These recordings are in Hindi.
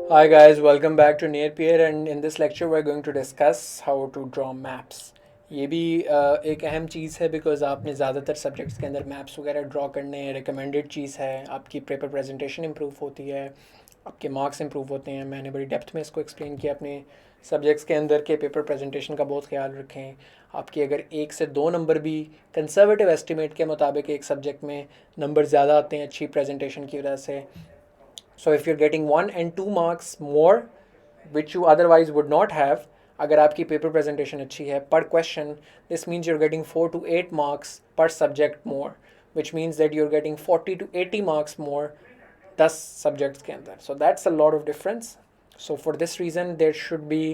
Hi guys, welcome back to Near Peer and in this lecture we're going to discuss how to draw maps. ये भी एक अहम चीज़ है बिकॉज आपने ज़्यादातर सब्जेक्ट्स के अंदर मैप्स वगैरह ड्रॉ करने रिकमेंडेड चीज़ है। आपकी पेपर प्रेजेंटेशन इम्प्रूव होती है, आपके मार्क्स इम्प्रूव होते हैं। मैंने बड़ी डेप्थ में इसको एक्सप्लेन किया। अपने सब्जेक्ट्स के अंदर के पेपर प्रेजेंटेशन का बहुत ख्याल रखें। आपकी अगर 1 से 2 नंबर भी कंजर्वेटिव एस्टिमेट के मुताबिक एक सब्जेक्ट में नंबर ज़्यादा आते हैं अच्छी प्रेजेंटेशन की वजह से। So if you're getting 1 and 2 marks more which you otherwise would not have, अगर आपकी पेपर प्रेजेंटेशन अच्छी है पर question, this means you're getting 4 to 8 marks per subject more, which means that you're getting 40 to 80 marks more 10 subjects के अंदर. So that's a lot of difference. So for this reason there should be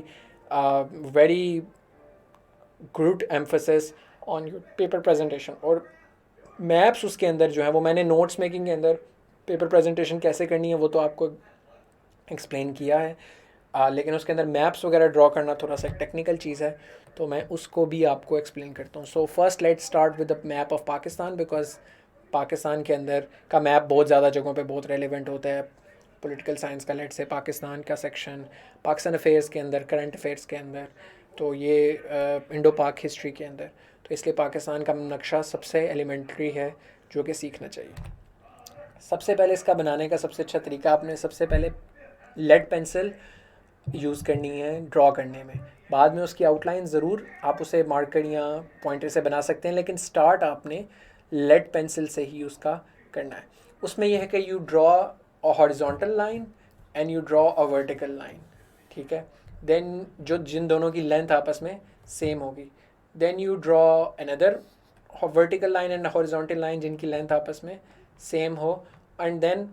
very good emphasis on your paper presentation. और मैप्स उसके अंदर जो है वो मैंने नोट्स मेकिंग के अंदर पेपर प्रेजेंटेशन कैसे करनी है वो तो आपको एक्सप्लेन किया है। लेकिन उसके अंदर मैप्स वगैरह ड्रॉ करना थोड़ा सा टेक्निकल चीज़ है, तो मैं उसको भी आपको एक्सप्लेन करता हूँ। So first let's start with the map of Pakistan, because Pakistan के अंदर का मैप बहुत ज़्यादा जगहों पे बहुत रेलिवेंट होता है। पॉलिटिकल साइंस का लेट से पाकिस्तान का सेक्शन, पाकिस्तान अफेयर्स के अंदर, करंट अफेयर्स के अंदर, तो ये इंडो पाक हिस्ट्री के अंदर, तो इसलिए पाकिस्तान का नक्शा सबसे एलिमेंट्री है जो कि सीखना चाहिए। सबसे पहले इसका बनाने का सबसे अच्छा तरीका, आपने सबसे पहले लेड पेंसिल यूज़ करनी है ड्रॉ करने में। बाद में उसकी आउटलाइन ज़रूर आप उसे मार्कर या पॉइंटर से बना सकते हैं, लेकिन स्टार्ट आपने लेड पेंसिल से ही उसका करना है। उसमें यह है कि you draw a horizontal line and you draw a vertical line, ठीक है। देन जो जिन दोनों की लेंथ आपस में सेम होगी, then you draw another vertical line and horizontal line जिनकी लेंथ आपस में सेम हो, एंड देन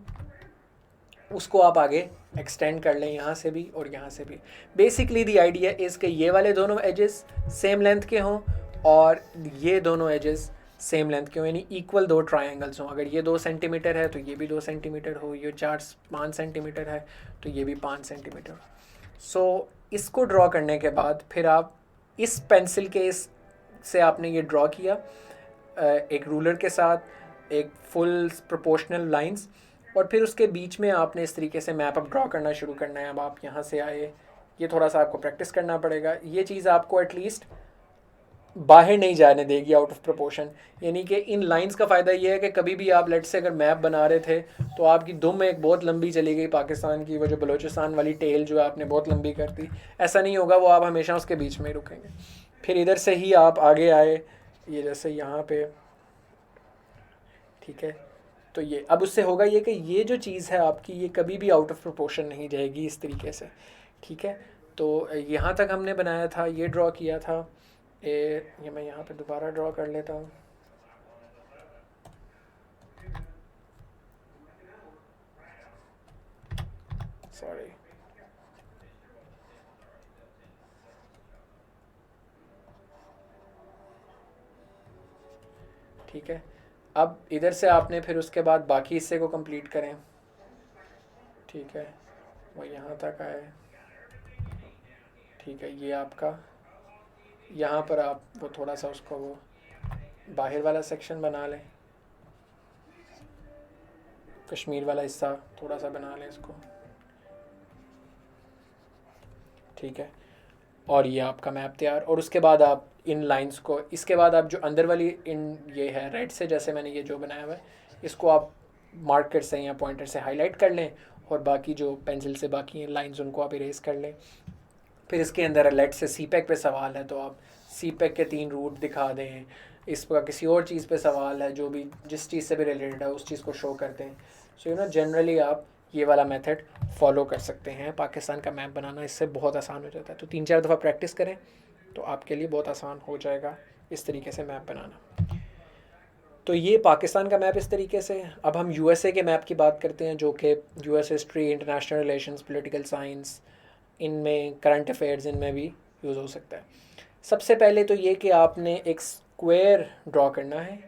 उसको आप आगे एक्सटेंड कर लें यहाँ से भी और यहाँ से भी। बेसिकली द आइडिया इज़ कि ये वाले दोनों एजेस सेम लेंथ के हों और ये दोनों एजेस सेम लेंथ के हों, यानी इक्वल दो ट्रायंगल्स हों। अगर ये 2 सेंटीमीटर है तो ये भी 2 सेंटीमीटर हो, ये 4-5 सेंटीमीटर है तो ये भी 5 सेंटीमीटर। सो इसको ड्रॉ करने के बाद फिर आप इस पेंसिल के इस से आपने ये ड्रॉ किया एक रूलर के साथ एक फुल प्रोपोर्शनल लाइंस, और फिर उसके बीच में आपने इस तरीके से मैप अप ड्रॉ करना शुरू करना है। अब आप यहाँ से आए, ये थोड़ा सा आपको प्रैक्टिस करना पड़ेगा। ये चीज़ आपको एटलीस्ट बाहर नहीं जाने देगी आउट ऑफ प्रोपोर्शन। यानी कि इन लाइंस का फ़ायदा ये है कि कभी भी आप लेट से अगर मैप बना रहे थे तो आपकी दुम एक बहुत लंबी चली गई पाकिस्तान की, वो जो बलूचिस्तान वाली टेल जो आपने बहुत लंबी कर दी, ऐसा नहीं होगा, वो आप हमेशा उसके बीच में ही रुकेंगे। फिर इधर से ही आप आगे आए, ये जैसे यहाँ पे, ठीक है। तो ये अब उससे होगा ये कि ये जो चीज़ है आपकी, ये कभी भी आउट ऑफ प्रोपोर्शन नहीं जाएगी इस तरीके से, ठीक है। तो यहाँ तक हमने बनाया था, ये ड्रॉ किया था। ये मैं यहाँ पे दोबारा ड्रॉ कर लेता हूँ। सॉरी, ठीक है। अब इधर से आपने फिर उसके बाद बाकी हिस्से को कंप्लीट करें, ठीक है। वो यहाँ तक आए, ठीक है। ये आपका यहाँ पर आप वो थोड़ा सा उसको वो बाहर वाला सेक्शन बना लें, कश्मीर वाला हिस्सा थोड़ा सा बना लें इसको, ठीक है। और ये आपका मैप तैयार। और उसके बाद आप इन लाइंस को, इसके बाद आप जो अंदर वाली इन ये है रेड से, जैसे मैंने ये जो बनाया हुआ है, इसको आप मार्कर से या पॉइंटर से हाईलाइट कर लें, और बाकी जो पेंसिल से बाकी लाइंस उनको आप इरेज कर लें। फिर इसके अंदर लेट से सी पैक पे सवाल है तो आप सी पैक के 3 रूट दिखा दें। इस पर किसी और चीज़ पे सवाल है, जो भी जिस चीज़ से भी रिलेटेड है उस चीज़ को शो करते हैं। सो जनरली आप ये वाला मेथड फॉलो कर सकते हैं। पाकिस्तान का मैप बनाना इससे बहुत आसान हो जाता है। तो 3-4 दफ़ा प्रैक्टिस करें तो आपके लिए बहुत आसान हो जाएगा इस तरीके से मैप बनाना। तो ये पाकिस्तान का मैप इस तरीके से। अब हम यूएसए के मैप की बात करते हैं, जो कि US history, international relations, political science, इनमें करंट अफेयर्स इनमें भी यूज़ हो सकता है। सबसे पहले तो ये कि आपने एक स्क्वायर ड्रॉ करना है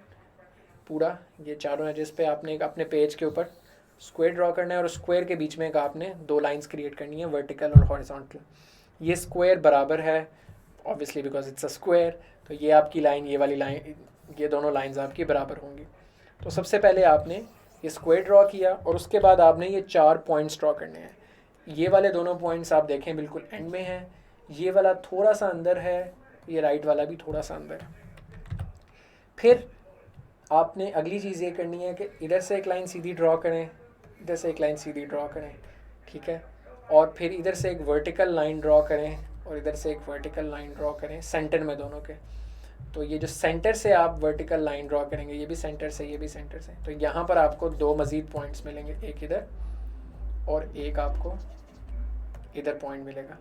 पूरा, ये चारों एजेस पे आपने एक अपने पेज के ऊपर स्क्वायर ड्रॉ करना है, और स्क्वायर के बीच में एक आपने 2 लाइंस क्रिएट करनी है, वर्टिकल और हॉरिजॉन्टल। ये स्क्वायर बराबर है obviously because it's a square, तो ये आपकी लाइन, ये वाली लाइन, ये दोनों लाइंस आपकी बराबर होंगी। तो सबसे पहले आपने ये स्क्वायर ड्रॉ किया और उसके बाद आपने ये 4 पॉइंट्स ड्रॉ करने हैं। ये वाले दोनों पॉइंट्स आप देखें बिल्कुल एंड में हैं, ये वाला थोड़ा सा अंदर है, ये राइट वाला भी थोड़ा सा अंदर है। फिर आपने अगली चीज़ ये करनी है कि इधर से एक लाइन सीधी ड्रॉ करें, इधर से एक लाइन सीधी ड्रॉ करें, ठीक है, और फिर इधर से एक वर्टिकल लाइन ड्रॉ करें और इधर से एक वर्टिकल लाइन ड्रॉ करें सेंटर में दोनों के। तो ये जो सेंटर से आप वर्टिकल लाइन ड्रॉ करेंगे, ये भी सेंटर से, ये भी सेंटर से, तो यहाँ पर आपको दो मज़ीद पॉइंट्स मिलेंगे, एक इधर और एक आपको इधर पॉइंट मिलेगा।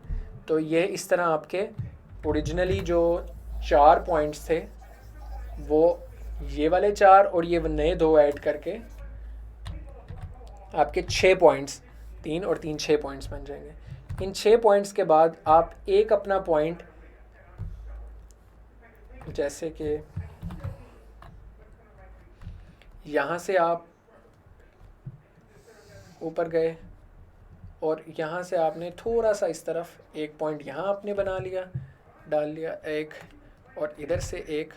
तो ये इस तरह आपके ओरिजिनली जो 4 पॉइंट्स थे वो ये वाले 4 और ये नए 2 ऐड करके आपके 6 पॉइंट्स, 3 और 3 6 पॉइंट्स बन जाएंगे। इन 6 पॉइंट्स के बाद आप एक अपना पॉइंट, जैसे कि यहाँ से आप ऊपर गए और यहाँ से आपने थोड़ा सा इस तरफ एक पॉइंट यहाँ आपने बना लिया, डाल लिया एक, और इधर से एक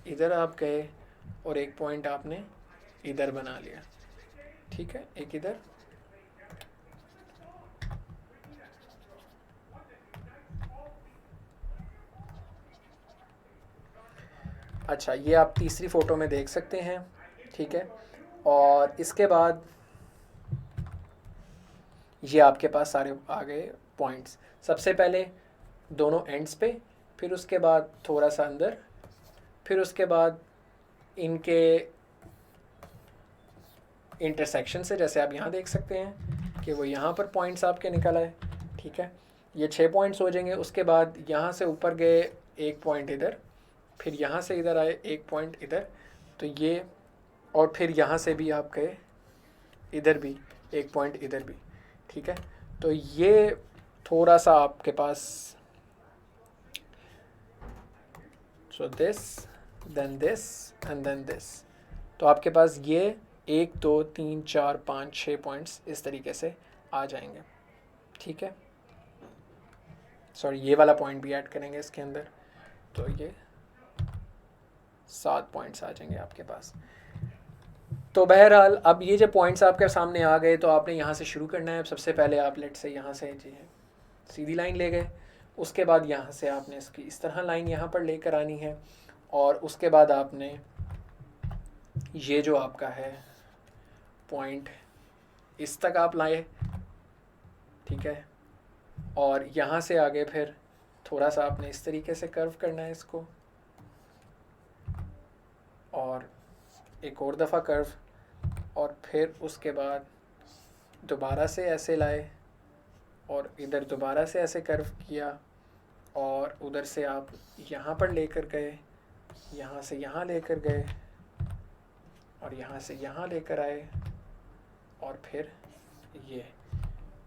इधर आप गए और एक पॉइंट आपने इधर बना लिया, ठीक है, एक इधर, अच्छा ये आप तीसरी फ़ोटो में देख सकते हैं, ठीक है। और इसके बाद ये आपके पास सारे आ गए पॉइंट्स, सबसे पहले दोनों एंड्स पे, फिर उसके बाद थोड़ा सा अंदर, फिर उसके बाद इनके इंटरसेक्शन से, जैसे आप यहाँ देख सकते हैं कि वो यहाँ पर पॉइंट्स आपके निकल आए, ठीक है, ये 6 पॉइंट्स हो जाएंगे। उसके बाद यहाँ से ऊपर गए एक पॉइंट इधर, फिर यहाँ से इधर आए एक पॉइंट इधर, तो ये, और फिर यहाँ से भी आप गए इधर भी एक पॉइंट इधर भी, ठीक है। तो ये थोड़ा सा आपके पास, so this then this and then this, तो आपके पास ये 1 2 3 4 5 6 पॉइंट्स इस तरीके से आ जाएंगे, ठीक है। सॉरी, ये वाला पॉइंट भी ऐड करेंगे इसके अंदर, तो ये 7 पॉइंट्स आ जाएंगे आपके पास। तो बहरहाल अब ये जो पॉइंट्स आपके सामने आ गए, तो आपने यहाँ से शुरू करना है। सबसे पहले आप लेट से यहाँ से जी सीधी लाइन ले गए, उसके बाद यहाँ से आपने इसकी इस तरह लाइन यहाँ पर लेकर आनी है, और उसके बाद आपने ये जो आपका है पॉइंट इस तक आप लाए, ठीक है, और यहाँ से आगे फिर थोड़ा सा आपने इस तरीके से कर्व करना है इसको, और एक और दफ़ा कर्व, और फिर उसके बाद दोबारा से ऐसे लाए और इधर दोबारा से ऐसे कर्व किया, और उधर से आप यहाँ पर लेकर गए, यहाँ से यहाँ लेकर गए, और यहाँ से यहाँ लेकर आए, और फिर ये,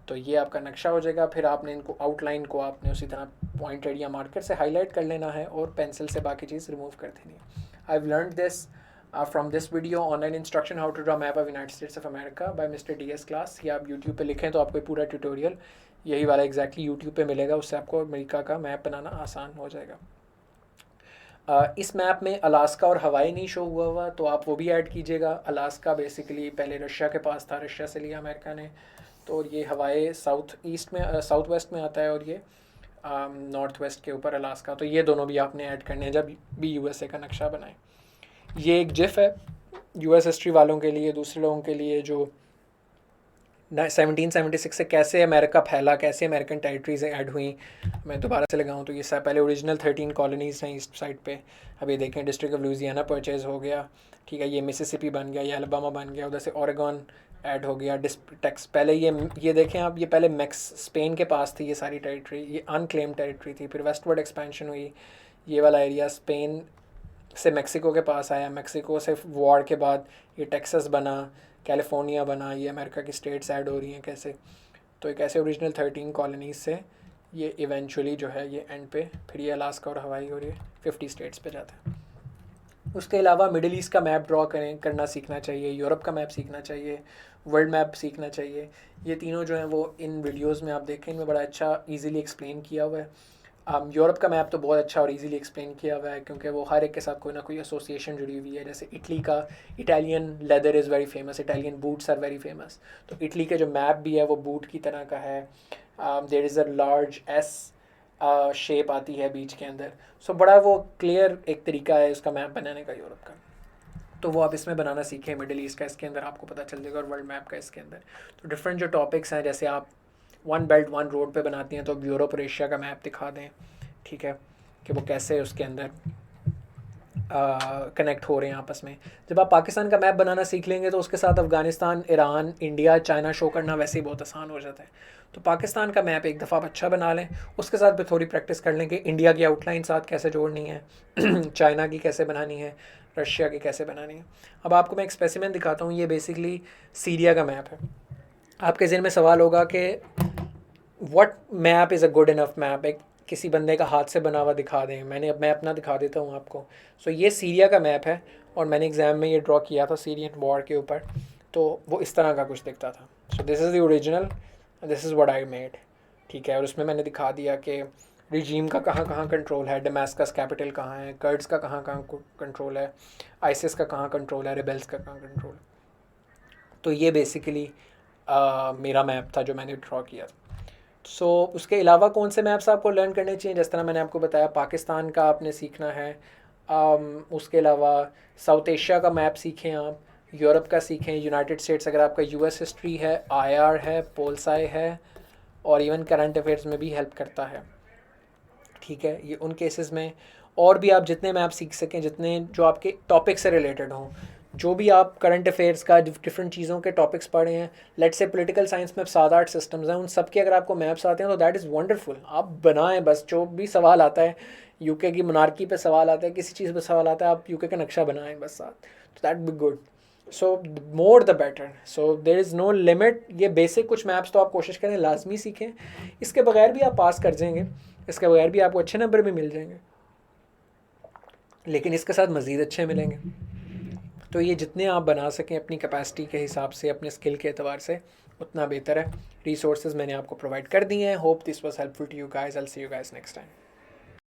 तो ये आपका नक्शा हो जाएगा। फिर आपने इनको आउटलाइन को आपने उसी तरह पॉइंटेड या मार्कर से हाईलाइट कर लेना है और पेंसिल से बाकी चीज़ रिमूव कर देनी है। I have learned this from this video online instruction how to draw map of United States of America by mister DS class. ये आप यूट्यूब पे लिखें तो आपको पूरा ट्यूटोरियल यही वाला एग्जैक्टली यूट्यूब पे मिलेगा, उससे आपको अमेरिका का मैप बनाना आसान हो जाएगा। इस मैप में अलास्का और हवाई नहीं शो हुआ, तो आप वो भी ऐड कीजिएगा। अलास्का बेसिकली पहले रशिया के पास था, रशिया से लिया अमेरिका ने, तो ये हवाई साउथ ईस्ट में साउथ वेस्ट में आता है, और ये नॉर्थ वेस्ट के ऊपर अलास्का। तो ये दोनों भी आपने ऐड करने हैं जब भी USA का नक्शा बनाएं। ये एक जिफ है US हिस्ट्री वालों के लिए, दूसरे लोगों के लिए जो 1776 से कैसे अमेरिका फैला, कैसे अमेरिकन टेरिटरीज ऐड हुई। मैं दोबारा से लगाऊं तो ये पहले ओरिजिनल 13 कॉलोनीज़ हैं ईस्ट साइड पे। अब ये देखें डिस्ट्रिक्ट ऑफ लुइसियाना परचेज़ हो गया, ठीक है, ये मिसिसिपी बन गया, ये अलाबामा बन गया, उधर से ओरेगन ऐड हो गया। टेक्स पहले ये देखें आप, ये पहले स्पेन के पास थी ये सारी टेरिटरी, ये अनक्लेम टेरिटरी थी। फिर वेस्टवर्ड एक्सपेंशन हुई, ये वाला एरिया स्पेन से मेक्सिको के पास आया, मेक्सिको से वॉर के बाद ये टेक्सास बना, कैलिफोर्निया बना, ये अमेरिका की स्टेट्स ऐड हो रही हैं कैसे। तो एक ऐसे ओरिजिनल 13 कॉलोनीज़ से ये इवेंचुअली जो है ये एंड पे फिर ये अलास्का और हवाई और ये 50 स्टेट्स पे जाता है। उसके अलावा मिडिल ईस्ट का मैप ड्रॉ करना सीखना चाहिए, यूरोप का मैप सीखना चाहिए, वर्ल्ड मैप सीखना चाहिए। ये तीनों जो हैं वो इन वीडियोज़ में आप देखें, इनमें बड़ा अच्छा ईजीली एक्सप्लेन किया हुआ है। यूरोप का मैप तो बहुत अच्छा और इजीली एक्सप्लेन किया हुआ है, क्योंकि वो हर एक के साथ कोई ना कोई एसोसिएशन जुड़ी हुई है। जैसे इटली का, Italian leather is very famous, Italian boots are very famous. तो इटली के जो मैप भी है वो बूट की तरह का है। There is a large S shape आती है बीच के अंदर। सो बड़ा वो क्लियर एक तरीका है उसका मैप बनाने का यूरोप का। तो वो आप इसमें बनाना सीखें, मिडिल ईस्ट का इसके अंदर आपको पता चल जाएगा, और वर्ल्ड मैप का इसके अंदर। तो डिफरेंट जो टॉपिक्स हैं, जैसे आप वन बेल्ट वन रोड पे बनाती हैं, तो अब यूरोप और एशिया का मैप दिखा दें, ठीक है, कि वो कैसे उसके अंदर कनेक्ट हो रहे हैं आपस में। जब आप पाकिस्तान का मैप बनाना सीख लेंगे तो उसके साथ Afghanistan, Iran, India, China show करना वैसे ही बहुत आसान हो जाता है। तो पाकिस्तान का मैप एक दफ़ा आप अच्छा बना लें, उसके साथ भी थोड़ी प्रैक्टिस कर लें कि इंडिया की आउटलाइन साथ कैसे जोड़नी है, चाइना की कैसे बनानी है, रशिया की कैसे बनानी है। अब आपको मैं एक स्पेसिमेन दिखाता हूँ। ये बेसिकली सीरिया का मैप है। आपके ज़हन में सवाल होगा कि what map is a good enough map, एक किसी बंदे का हाथ से बना हुआ दिखा दें। मैं अपना दिखा देता हूँ आपको। सो ये सीरिया का मैप है, और मैंने एग्ज़ाम में ये ड्रॉ किया था सीरियन वॉर के ऊपर। तो वो इस तरह का कुछ दिखता था। So this is the original, this is what I made, ठीक है। और उसमें मैंने दिखा दिया कि रिजीम का कहाँ कहाँ कंट्रोल है, डमास्कस कैपिटल कहाँ है, कर्ड्स का कहाँ कहाँ कंट्रोल है, आइसिस का कहाँ कंट्रोल है, रिबेल्स का कहाँ कंट्रोल है। तो ये बेसिकली मेरा मैप था जो मैंने ड्रॉ किया था। सो उसके अलावा कौन से मैप्स आपको लर्न करने चाहिए, जिस तरह मैंने आपको बताया पाकिस्तान का आपने सीखना है। उसके अलावा साउथ एशिया का मैप सीखें आप, यूरोप का सीखें, यूनाइटेड स्टेट्स, अगर आपका यूएस हिस्ट्री है, आईआर है, पोलसाई है, और इवन करंट अफेयर्स में भी हेल्प करता है, ठीक है। ये उन केसेस में, और भी आप जितने मैप सीख सकें, जितने जो आपके टॉपिक से रिलेटेड हों, जो भी आप करंट अफेयर्स का डिफरेंट चीज़ों के टॉपिक्स पढ़े हैं। लेट से पॉलिटिकल साइंस में 7-8 सिस्टम्स हैं, उन सब के अगर आपको मैप्स आते हैं तो दैट इज़ वंडरफुल। आप बनाएं बस, जो भी सवाल आता है, यूके की मोनार्की पे सवाल आता है, किसी चीज़ पे सवाल आता है, आप यूके का नक्शा बनाएं बस साथ, तो that be good. So more the better. So there is no limit. ये बेसिक कुछ मैप्स तो आप कोशिश करें लाजमी सीखें। इसके बगैर भी आप पास कर जाएंगे, इसके बगैर भी आपको अच्छे नंबर भी मिल जाएंगे, लेकिन इसके साथ मज़ीद अच्छे मिलेंगे। तो ये जितने आप बना सकें अपनी कैपेसिटी के हिसाब से, अपने स्किल के एतबार से, उतना बेहतर है। रिसोर्सेज मैंने आपको प्रोवाइड कर दिए हैं। Hope this was helpful to you guys. I will see you guys next time.